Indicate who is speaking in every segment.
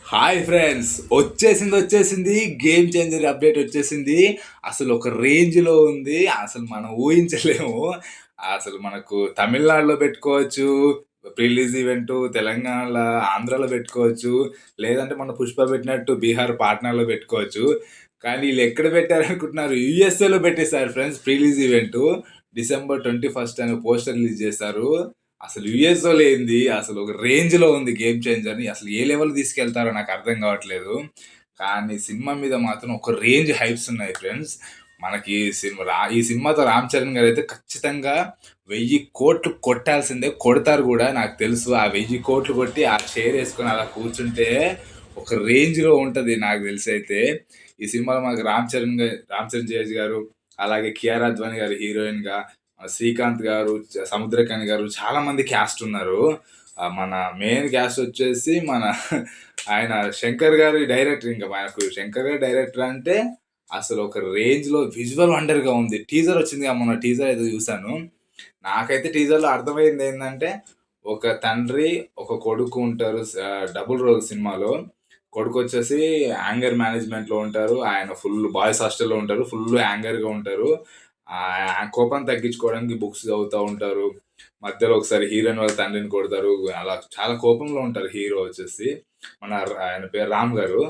Speaker 1: Hi friends, వచ్చేసింది game changer update వచ్చేసింది. అసలు ఒక రేంజ్‌లో ఉంది. అసలు మనం ఊహించలేము. అసలు మనకు తమిళనాడులో పెట్టుకోవచ్చు. రిలీజ్ ఈవెంటు తెలంగాణలో, ఆంధ్రాలో పెట్టుకోవచ్చు. లేదంటే మన 'పుష్ప' పెట్టినట్టు బీహార్ పాట్నాలో పెట్టుకోవచ్చు. కానీ ఈళ్ళు ఎక్కడ పెట్టారనుకుంటున్నారు? యూఎస్ఏలో పెట్టేసారు ఫ్రెండ్స్ రిలీజ్ ఈవెంటు. డిసెంబర్ 21 అని పోస్టర్ రిలీజ్ చేశారు. అసలు యూఎస్‌లో లేనిది అసలు ఒక రేంజ్‌లో ఉంది 'గేమ్ చేంజర్‌ని'. అసలు ఏ లెవెల్‌కి తీసుకెళ్తారో నాకు అర్థం కావట్లేదు. కానీ సినిమా మీద మాత్రం ఒక రేంజ్ హైప్స్ ఉన్నాయి ఫ్రెండ్స్. మనకి ఈ సినిమాతో 'రామ్ చరణ్' గారైతే ఖచ్చితంగా 1000,00,00,000 కొట్టాల్సిందే. కొడతారు గూడా నాకు తెలుసు. ఆ 1000,00,00,000 కొట్టి ఆ చైర్ యేసుకొని అలా కూర్చుంటే ఒక రేంజ్‌లో ఉంటది నాకు తెలిసైతే. ఈ సినిమాలో మనకు 'రామ్ చరణ్ తేజ్' గారు, అలాగే 'కియారా అద్వానీ' గారు హీరోయిన్‌గా, 'శ్రీకాంత్' గారు, 'సముద్రఖని' గారు చాలా మంది క్యాస్ట్ ఉన్నారు. మన మెయిన్ క్యాస్ట్ వచ్చేసి ఆయన 'శంకర్' గారు డైరెక్టర్. ఇంక మనకు 'శంకర్' గారు డైరెక్టర్ అంటే అసలు ఒక రేంజ్‌లో విజువల్ వండర్‌గా ఉంది. టీజర్ వచ్చిందిగా, మొన్న టీజర్ ఏదో చూసాను. నాకైతే టీజర్‌లో అర్థమైందేందంటే, ఒక తండ్రి, ఒక కొడుకు ఉంటారు. డబుల్ రోల్ సినిమాలో. కొడుకొచ్చేసి యాంగర్ మేనేజ్‌మెంట్‌లో ఉంటారు. ఆయన ఫుల్ బాయ్స్ హాస్టల్‌లో ఉంటారు. ఫుల్ యాంగర్‌గా ఉంటారు. కోపాన్ని తగ్గించుకోవడానికి బుక్స్ చదువుతా ఉంటారు. మధ్యలో ఒకసారి హీరోయిన్ వాళ్ళ తండ్రిని కొడతారు. అలా చాలా కోపంలో ఉంటారు హీరో వచ్చేసి. ఆయన పేరు రామ్ గారు.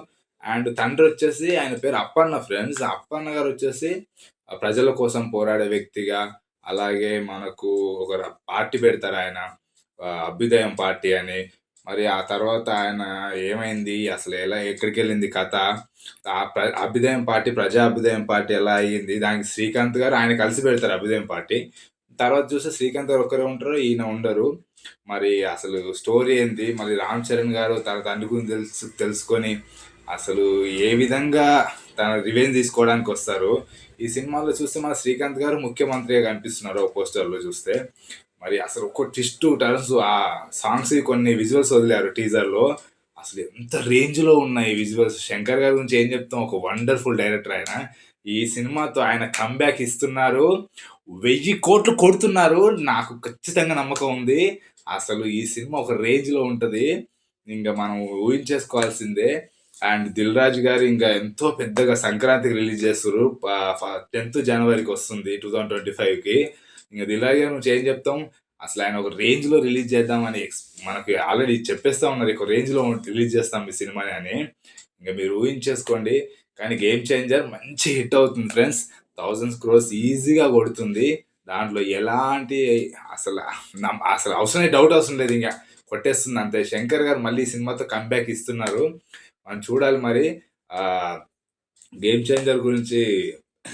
Speaker 1: అండ్ తండ్రొచ్చేసి ఆయన పేరు అప్పన్న ఫ్రెండ్స్. అప్పన్న గారొచ్చేసి ప్రజల కోసం పోరాడే వ్యక్తిగా, అలాగే మనకు ఒక పార్టీ పెడతారాయన. 'అభ్యుదయం పార్టీ' అని. మరి ఆ తర్వాత ఆయన ఏమైంది? అసలు ఎక్కడికెళ్ళింది కథ? 'అభ్యుదయం పార్టీ' 'ప్రజా అభ్యుదయం పార్టీ' ఎలా అయ్యింది? దానికి శ్రీకాంత్ గారు ఆయన కలిసి పెడతారు 'అభ్యుదయం పార్టీ'. తర్వాత చూస్తే శ్రీకాంత్ గారు ఒక్కరే ఉంటారు. ఈయన ఉండరు. మరి అసలు స్టోరీ ఏంది? మరి 'రామ్ చరణ్' గారు తన తండ్రి గురించి తెలుసుకొని అసలు ఏ విధంగా తన రివెంజ్ తీసుకోవడానికొస్తారు? ఈ సినిమాలో చూస్తే మన శ్రీకాంత్ గారు ముఖ్యమంత్రిగా కనిపిస్తున్నారు ఒక పోస్టర్‌లో చూస్తే. మరి అసలు ఒక్కో ట్విస్టు, టర్న్స్, ఆ సాంగ్స్‌కి కొన్ని విజువల్స్ వదిలారు టీజర్‌లో. అసలు ఎంత రేంజ్‌లో ఉన్నాయి విజువల్స్. 'శంకర్' గారి గురించి ఏం చెప్తాం, ఒక వండర్‌ఫుల్ డైరెక్టర్ ఆయన. ఈ సినిమాతో ఆయన కమ్‌బ్యాక్ ఇస్తున్నారు. 1000,00,00,000 కొడుతున్నారు. నాకు ఖచ్చితంగా నమ్మకం ఉంది. అసలు ఈ సినిమా ఒక రేంజ్‌లో ఉంటది. ఇంక మనం ఊహించేసుకోవాల్సిందే. అండ్ 'దిల్ రాజు' గారు ఇంకా ఎంతో పెద్దగా సంక్రాంతికి రిలీజ్ చేస్తుర్రు. ప ఫ 10థ్ జనవరికి వస్తుంది 2025కి. ఇంక 'దిల్ రాజు' గారి గురించి ఏం చెప్తాం. అసలు ఆయన ఒక రేంజ్‌లో రిలీజ్ చేద్దామని మనకి ఆల్రెడీ చెప్పేస్తా ఉన్నారు. ఒక రేంజ్‌లో రిలీజ్ చేస్తాం ఈ సినిమాని అని. ఇంక మీరు ఊహించేసుకోండి. కానీ 'గేమ్ చేంజర్' మంచి హిట్ అవుతుంది ఫ్రెండ్స్. థౌసండ్స్ క్రోర్స్ ఈజీగా కొడుతుంది. దాంట్లో ఎలాంటి అసల అసలు డౌట్ అవసరం లేదింక. కొట్టేస్తుంది అంతే. 'శంకర్' గారు మళ్ళీ ఈ సినిమాతో కమ్‌బ్యాక్ ఇస్తున్నారు. మనం చూడాలి మరి. ఆహ్, 'గేమ్ చేంజర్' గురించి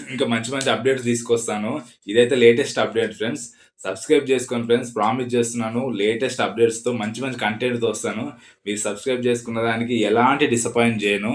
Speaker 1: ఇంకా మంచి మంచి అప్డేట్స్ తీసుకొస్తాను. ఇదైతే లేటెస్ట్ అప్డేట్ ఫ్రెండ్స్. సబ్స్క్రైబ్ చేసుకోండి ఫ్రెండ్స్. ప్రామిస్ చేస్తున్నాను. లేటెస్ట్ అప్డేట్స్‌తో మంచి మంచి కంటెంట్‌తో వస్తాను. మీరు సబ్స్క్రైబ్ చేసుకున్న దానికి ఎలాంటి డిసప్పాయింట్ చేయను.